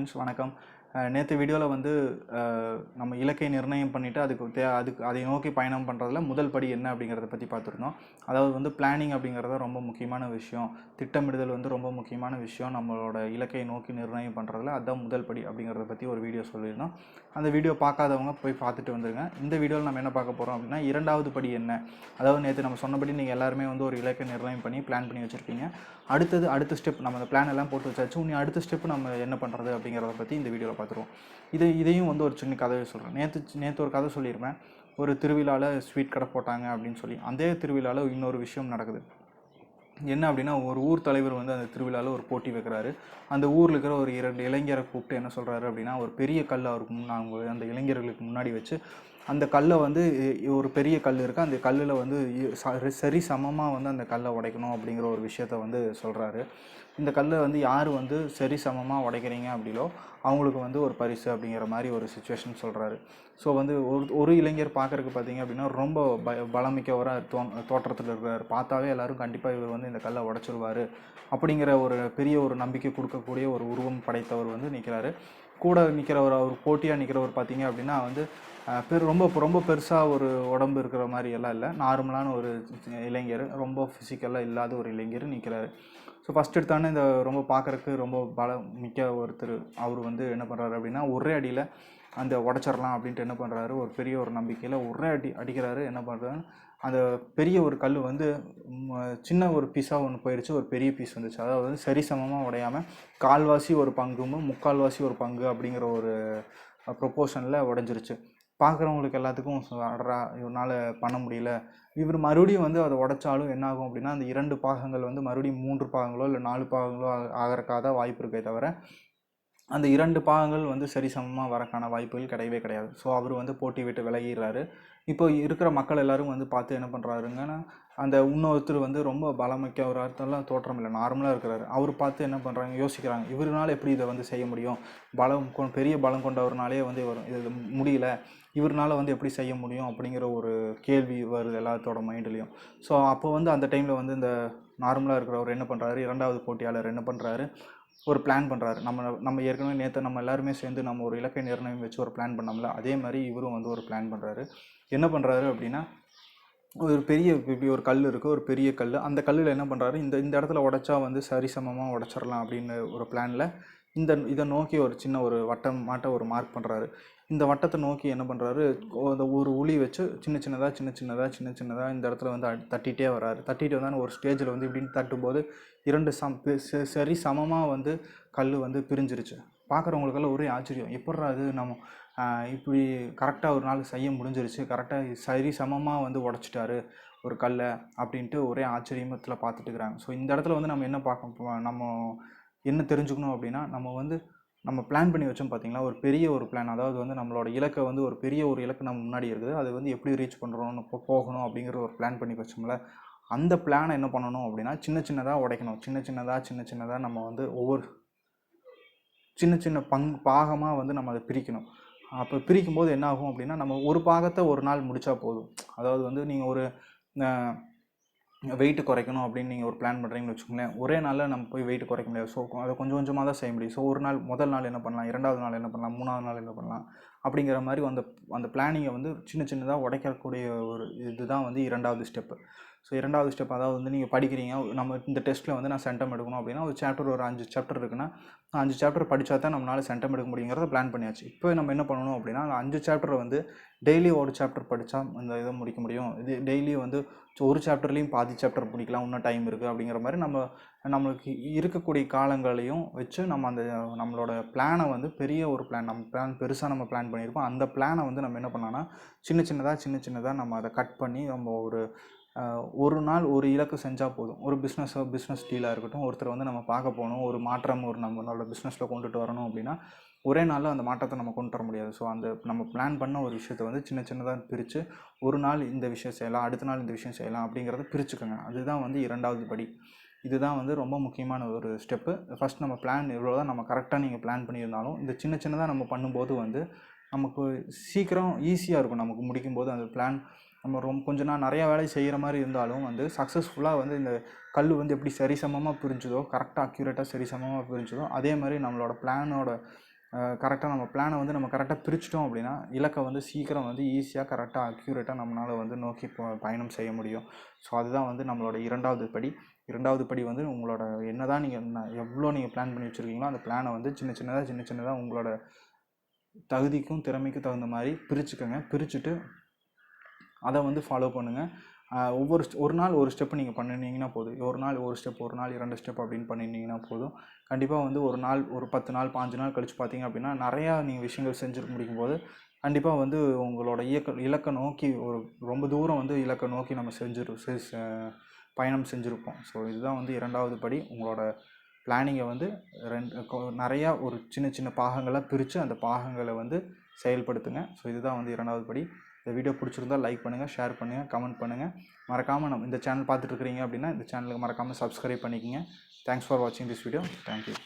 Friends வணக்கம். நேற்று வீடியோவில் வந்து நம்ம இலக்கை நிர்ணயம் பண்ணிவிட்டு அதுக்கு அதை நோக்கி பயணம் பண்ணுறதுல முதல் படி என்ன அப்படிங்கிறத பற்றி பார்த்துருந்தோம். அதாவது வந்து பிளானிங் அப்படிங்கிறது ரொம்ப முக்கியமான விஷயம். திட்டமிடுதல் வந்து ரொம்ப முக்கியமான விஷயம். நம்மளோட இலக்கை நோக்கி நிர்ணயம் பண்ணுறதுல அதுதான் முதல் படி அப்படிங்கிறத பற்றி ஒரு வீடியோ சொல்லியிருந்தோம். அந்த வீடியோ பார்க்காதவங்க போய் பார்த்துட்டு வந்துருங்க. இந்த வீடியோவில் நம்ம என்ன பார்க்க போகிறோம் அப்படின்னா, இரண்டாவது படி என்ன. அதாவது நேற்று நம்ம சொன்னபடி நீங்கள் எல்லாருமே வந்து ஒரு இலக்கை நிர்ணயம் பண்ணி பிளான் பண்ணி வச்சுருப்பீங்க. அடுத்த ஸ்டெப் நம்ம அந்த பிளான் எல்லாம் போட்டு வச்சாச்சு. இனி அடுத்த ஸ்டெப் நம்ம என்ன பண்ணுறது அப்படிங்கிறத பற்றி இந்த வீடியோவில் பார்த்துருவோம். இதையும் வந்து ஒரு சின்ன கதையை சொல்கிறேன். நேற்று ஒரு கதை சொல்லியிருப்பேன். ஒரு திருவிழாவில் ஸ்வீட் கடை போட்டாங்க அப்படின்னு சொல்லி. அதே திருவிழாவில் இன்னொரு விஷயம் நடக்குது. என்ன அப்படின்னா, ஒரு ஊர் தலைவர் வந்து அந்த திருவிழாவில் ஒரு போட்டி வைக்கிறாரு. அந்த ஊரில் இருக்கிற ஒரு 2 இளைஞரை கூப்பிட்டு என்ன சொல்கிறாரு அப்படின்னா, ஒரு பெரிய கல் அவருக்கு அவங்க அந்த இளைஞர்களுக்கு முன்னாடி வச்சு, அந்த கல்லை வந்து ஒரு பெரிய கல் இருக்குது, அந்த கல்லில் வந்து சரி சமமாக வந்து அந்த கல்லை உடைக்கணும் அப்படிங்கிற ஒரு விஷயத்த வந்து சொல்கிறாரு. இந்த கல்லை வந்து யார் வந்து சரி சமமாக உடைக்கிறீங்க அப்படிலோ அவங்களுக்கு வந்து ஒரு பரிசு அப்படிங்கிற மாதிரி ஒரு சுச்சுவேஷன் சொல்கிறாரு. ஸோ வந்து ஒரு இளைஞர் பார்க்குறதுக்கு பார்த்தீங்க அப்படின்னா ரொம்ப பலமிக்கவராக தோற்றத்தில் இருக்கிறார். பார்த்தாவே எல்லோரும் கண்டிப்பாக இவர் வந்து இந்த கல்லை உடைச்சிருவார் அப்படிங்கிற ஒரு பெரிய ஒரு நம்பிக்கை கொடுக்கக்கூடிய ஒரு உருவம் படைத்தவர் வந்து நிற்கிறாரு. கூட நிற்கிறவர், அவர் போட்டியாக நிற்கிறவர் பார்த்தீங்க அப்படின்னா வந்து ரொம்ப பெருசாக ஒரு உடம்பு இருக்கிற மாதிரி எல்லாம் இல்லை. நார்மலான ஒரு இளைஞர், ரொம்ப ஃபிசிக்கலாக இல்லாத ஒரு இளைஞர் நிற்கிறாரு. ஸோ ஃபஸ்ட் எடுத்தானே இந்த ரொம்ப பார்க்குறக்கு ரொம்ப மிக்க ஒருத்தர் அவர் வந்து என்ன பண்ணுறாரு அப்படின்னா, ஒரே அடியில் அந்த உடச்சிடலாம் அப்படின்ட்டு என்ன பண்ணுறாரு, ஒரு பெரிய ஒரு நம்பிக்கையில் ஒரே அடிக்கிறாரு. என்ன பண்ணுறாரு, அந்த பெரிய ஒரு கல் வந்து சின்ன ஒரு பீஸாக ஒன்று போயிடுச்சு, ஒரு பெரிய பீஸ் வந்துச்சு. அதாவது வந்து சரிசமமாக உடையாமல் கால்வாசி ஒரு பங்கும் முக்கால்வாசி ஒரு பங்கு அப்படிங்கிற ஒரு ப்ரொப்போர்ஷனில் உடஞ்சிருச்சு. பார்க்குறவங்களுக்கு எல்லாத்துக்கும் அடரா இவனால் பண்ண முடியல. இவர் மறுபடியும் வந்து அதை உடைச்சாலும் என்ன ஆகும் அப்படின்னா, அந்த 2 பாகங்கள் வந்து மறுபடியும் 3 பாகங்களோ இல்லை 4 பாகங்களோ ஆகிறக்காக தான் வாய்ப்பு இருக்கே தவிர, அந்த 2 பாகங்கள் வந்து சரிசமமாக வரக்கான வாய்ப்புகள் கிடையவே கிடையாது. ஸோ அவர் வந்து போட்டி விட்டு விலகிடுறாரு. இப்போ இருக்கிற மக்கள் எல்லோரும் வந்து பார்த்து என்ன பண்ணுறாருங்கன்னா, அந்த இன்னொருத்தர் வந்து ரொம்ப பலமிக்க ஒரு அர்த்தம்லாம் தோற்றம் இல்லை, நார்மலாக இருக்கிறாரு. அவர் பார்த்து என்ன பண்ணுறாங்க, யோசிக்கிறாங்க, இவரால் எப்படி இதை வந்து செய்ய முடியும், பெரிய பலம் கொண்டவர்னாலே வந்து இது முடியல, இவரால் வந்து எப்படி செய்ய முடியும் அப்படிங்கிற ஒரு கேள்வி வருது எல்லாத்தோட மைண்ட்லேயும். ஸோ அப்போ வந்து அந்த டைமில் வந்து இந்த நார்மலாக இருக்கிறவர் என்ன பண்ணுறாரு, 2வது போட்டியாளர் என்ன பண்ணுறாரு, ஒரு பிளான் பண்ணுறாரு. நம்ம ஏற்கனவே நேற்று நம்ம எல்லாருமே சேர்ந்து நம்ம ஒரு இலக்கை நிர்ணயம் வச்சு ஒரு பிளான் பண்ணோம்ல, அதே மாதிரி இவரும் வந்து ஒரு பிளான் பண்ணுறாரு. என்ன பண்ணுறாரு அப்படின்னா, ஒரு பெரிய ஒரு கல் இருக்குது, ஒரு பெரிய கல். அந்த கல்லில் என்ன பண்ணுறாரு, இந்த இடத்துல உடைச்சா வந்து சரிசமமாக உடைச்சிடலாம் அப்படின்னு ஒரு பிளானில் இதை நோக்கி ஒரு சின்ன ஒரு வட்டம் மாட்ட ஒரு மார்க் பண்ணுறாரு. இந்த வட்டத்தை நோக்கி என்ன பண்ணுறாரு, அந்த ஒரு உளி வச்சு சின்ன சின்னதாக இந்த இடத்துல வந்து தட்டிகிட்டே வர்றாரு. தட்டிட்டு வந்தால் ஒரு ஸ்டேஜில் வந்து இப்படின்னு தட்டும்போது 2 சரி சமமாக வந்து கல் வந்து பிரிஞ்சிருச்சு. பார்க்குறவங்களுக்கெல்லாம் ஒரே ஆச்சரியம், எப்பட்றா அது நம்ம இப்படி கரெக்டாக ஒரு நாள் செய்ய முடிஞ்சிருச்சு, கரெக்டாக சரி சமமாக வந்து உடச்சிட்டாரு ஒரு கல்லை அப்படின்ட்டு ஒரே ஆச்சரியத்தில் பார்த்துட்டு இருக்கிறாங்க. ஸோ இந்த இடத்துல வந்து நம்ம என்ன தெரிஞ்சுக்கணும் அப்படின்னா, நம்ம பிளான் பண்ணி வச்சோம் பார்த்தீங்களா, ஒரு பெரிய ஒரு பிளான். அதாவது வந்து நம்மளோட இலக்கை வந்து ஒரு பெரிய ஒரு இலக்கு நம்ம முன்னாடி இருக்குது, அது வந்து எப்படி ரீச் பண்ணுறோம்னு போகணும் அப்படிங்கிற ஒரு பிளான் பண்ணி வச்சோம்ல, அந்த பிளானை என்ன பண்ணணும் அப்படின்னா, சின்னதாக உடைக்கணும். சின்னதாக நம்ம வந்து ஒவ்வொரு சின்ன பாகமாக வந்து நம்ம அதை பிரிக்கணும். அப்போ பிரிக்கும்போது என்ன ஆகும் அப்படின்னா, நம்ம ஒரு பாகத்தை ஒரு நாள் முடித்தா போதும். அதாவது வந்து நீங்கள் ஒரு வெயிட்டு குறைக்கணும் அப்படின்னு நீங்கள் ஒரு பிளான் பண்ணுறீங்கன்னு வச்சுக்கோங்களேன், ஒரே நாளில் நம்ம போய் வெயிட் குறைக்க முடியாது. ஸோ அதை கொஞ்சமாக தான் செய்ய முடியும். ஸோ ஒரு நாள், முதல் நாள் என்ன பண்ணலாம், 2வது நாள் என்ன பண்ணலாம், 3வது நாள் என்ன பண்ணலாம் அப்படிங்கிற மாதிரி அந்த பிளானிங்கை வந்து சின்னதாக உடைக்கக்கூடிய ஒரு இதுதான் வந்து 2வது ஸ்டெப்பு. ஸோ 2வது ஸ்டெப், அதாவது வந்து நீங்கள் படிக்கிறீங்க, நம்ம இந்த டெஸ்ட்டில் வந்து நான் சென்டம் எடுக்கணும் அப்படின்னா, ஒரு சாப்டர் ஒரு 5 சாப்டர் இருக்குன்னா, 5 சாப்டர் படித்தா தான் நம்மளால் சென்டம் எடுக்க முடியுங்கிறத பிளான் பண்ணியாச்சு. இப்போ நம்ம என்ன பண்ணணும் அப்படின்னா, அந்த 5 சாப்டரை வந்து டெய்லி ஒரு சாப்டர் படித்தா அந்த இதை முடிக்க முடியும். இது டெய்லி வந்து ஒரு சாப்டர்லேயும் பாதி சாப்டர் முடிக்கலாம், இன்னும் டைம் இருக்குது அப்படிங்கிற மாதிரி நம்மளுக்கு இருக்கக்கூடிய காலங்களையும் வச்சு நம்மளோட பிளானை வந்து பெரிய ஒரு பிளான், நம்ம பெருசாக நம்ம பிளான் பண்ணியிருப்போம். அந்த பிளானை வந்து நம்ம என்ன பண்ணோன்னா, சின்னதாக நம்ம அதை கட் பண்ணி நம்ம ஒரு நாள் ஒரு இலக்கு செஞ்சால் போதும். ஒரு பிஸ்னஸ் டீலாக இருக்கட்டும், ஒருத்தர் வந்து நம்ம பார்க்க போகணும், ஒரு மாற்றம் நம்மளோட பிஸ்னஸில் கொண்டுட்டு வரணும் அப்படின்னா, ஒரே நாளில் அந்த மாற்றத்தை நம்ம கொண்டு வர முடியாது. ஸோ நம்ம பிளான் பண்ண ஒரு விஷயத்தை வந்து சின்னதாக பிரித்து, ஒரு நாள் இந்த விஷயம் செய்யலாம், அடுத்த நாள் இந்த விஷயம் செய்யலாம் அப்படிங்கிறத பிரிச்சுக்கோங்க. அதுதான் வந்து 2வது படி. இதுதான் வந்து ரொம்ப முக்கியமான ஒரு ஸ்டெப்பு. ஃபஸ்ட் நம்ம பிளான் எவ்வளோ தான் நம்ம கரெக்டாக நீங்கள் பிளான் பண்ணியிருந்தாலும், இந்த சின்னதாக நம்ம பண்ணும்போது வந்து நமக்கு சீக்கிரம் ஈஸியாக இருக்கும். நமக்கு முடிக்கும்போது அந்த பிளான் நம்ம கொஞ்சம் நிறையா வேலை செய்கிற மாதிரி இருந்தாலும் வந்து சக்ஸஸ்ஃபுல்லாக வந்து இந்த கல் வந்து எப்படி சரிசமமாக பிரிஞ்சுதோ, கரெக்டாக அக்யூரேட்டாக சரிசமமாக பிரிஞ்சுதோ, அதே மாதிரி நம்மளோட பிளானோட கரெக்டாக நம்ம பிளானை வந்து நம்ம கரெக்டாக பிரிச்சிட்டோம் அப்படின்னா இலக்கை வந்து சீக்கிரம் வந்து ஈஸியாக கரெக்டாக அக்யூரேட்டாக நம்மளால் வந்து நோக்கி பயணம் செய்ய முடியும். ஸோ அதுதான் வந்து நம்மளோட இரண்டாவது படி. இரண்டாவது படி வந்து உங்களோட என்ன தான் நீங்கள் எவ்வளோ நீங்கள் பிளான் பண்ணி வச்சுருக்கீங்களோ அந்த பிளானை வந்து சின்ன சின்னதாக உங்களோட தகுதிக்கும் திறமைக்கும் தகுந்த மாதிரி பிரிச்சுக்கோங்க. பிரிச்சுட்டு அதை வந்து ஃபாலோ பண்ணுங்கள். ஒரு நாள் ஒரு ஸ்டெப்பு நீங்கள் பண்ணினீங்கன்னா போதும். ஒரு நாள் ஒரு ஸ்டெப், ஒரு நாள் 2 ஸ்டெப் அப்படின்னு பண்ணினீங்கன்னா போதும். கண்டிப்பாக வந்து ஒரு நாள் ஒரு 10 நாள் 5 நாள் கழித்து பார்த்தீங்க அப்படின்னா நிறையா நீங்கள் விஷயங்கள் செஞ்சு முடிக்கும்போது கண்டிப்பாக வந்து உங்களோட இலக்கை நோக்கி ரொம்ப தூரம் வந்து இலக்கை நோக்கி நம்ம பயணம் செஞ்சுருப்போம். ஸோ இதுதான் வந்து இரண்டாவது படி. உங்களோட பிளானிங்கை வந்து நிறையா ஒரு சின்ன பாகங்களாக பிரித்து அந்த பாகங்களை வந்து செயல்படுத்துங்க. ஸோ இதுதான் வந்து இரண்டாவது படி. இந்த வீடியோ பிடிச்சிருந்தால் லைக் பண்ணுங்கள், ஷேர் பண்ணுங்கள், கமெண்ட் பண்ணுங்கள். மறக்காமல் இந்த சேனல் பார்த்துட்டு இருக்கிறீங்க அப்படின்னா இந்த சேனலுக்கு மறக்காமல் சப்ஸ்கிரைப் பண்ணிக்கோங்க. தேங்க்ஸ் ஃபார் வாட்சிங் திஸ் வீடியோ. தேங்க்யூ.